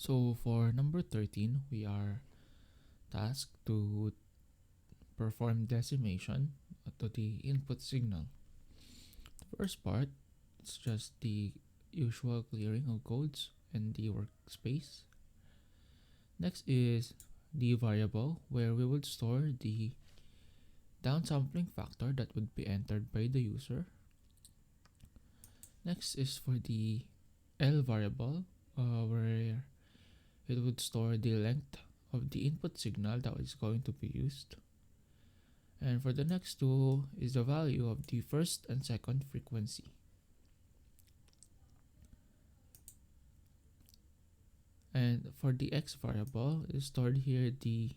So for number 13, we are tasked to perform decimation to the input signal. The first part is just the usual clearing of codes and the workspace. Next is the variable, where we would store the downsampling factor that would be entered by the user. Next is for the L variable, where it would store the length of the input signal that is going to be used. And for the next two is the value of the first and second frequency. And for the X variable is stored here the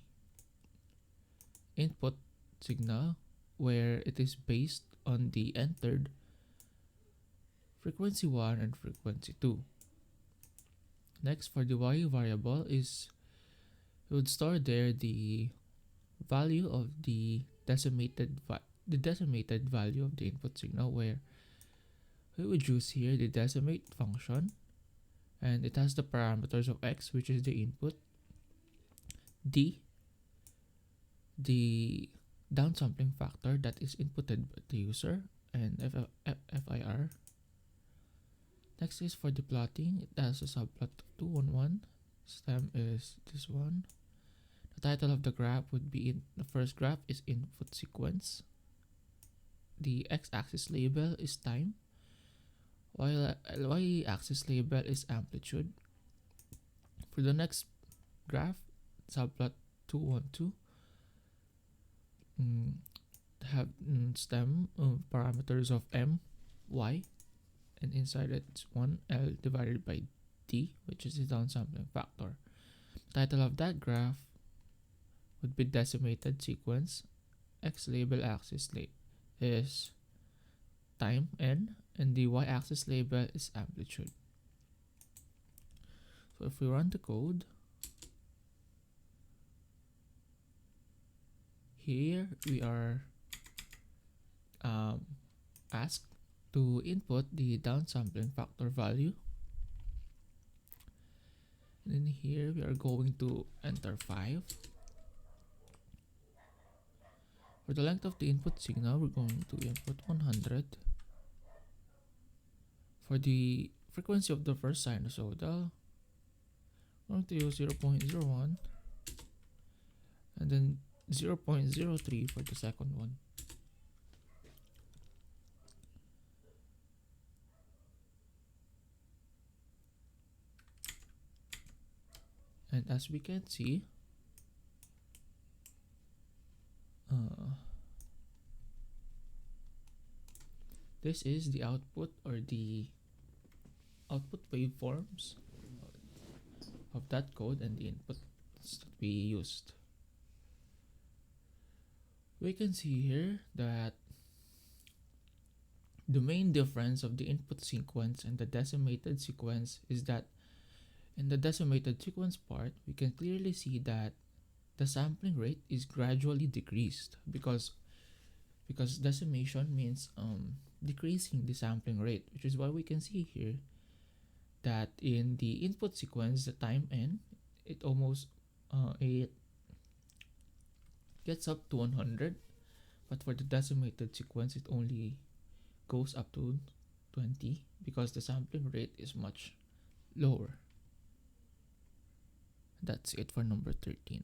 input signal, where it is based on the entered frequency 1 and frequency 2. Next, for the Y variable is it would store there the value of the decimated value of the input signal, where we would use here the decimate function, and it has the parameters of X, which is the input, D, the downsampling factor that is inputted by the user, and FIR. Next is for the plotting. It has a subplot of 2 on 1. Stem is this one. The title of the graph would be the first graph is input sequence. The x-axis label is time, while y-axis label is amplitude. For the next graph, subplot 2 on 2, have stem parameters of m, y, and inside it's 1L divided by D, which is the downsampling factor. Title of that graph would be decimated sequence. X label axis is time n, and the y-axis label is amplitude. So if we run the code, here we are asked to input the downsampling factor value, and in here we are going to enter 5. For the length of the input signal, we're going to input 100. For the frequency of the first sinusoidal, we're going to use 0.01, and then 0.03 for the second one. And as we can see, this is the output, or the output waveforms of that code and the inputs that we used. We can see here that the main difference of the input sequence and the decimated sequence is that in the decimated sequence part, we can clearly see that the sampling rate is gradually decreased because decimation means decreasing the sampling rate, which is why we can see here that in the input sequence, the time n, it almost it gets up to 100, but for the decimated sequence, it only goes up to 20 because the sampling rate is much lower. That's it for number 13.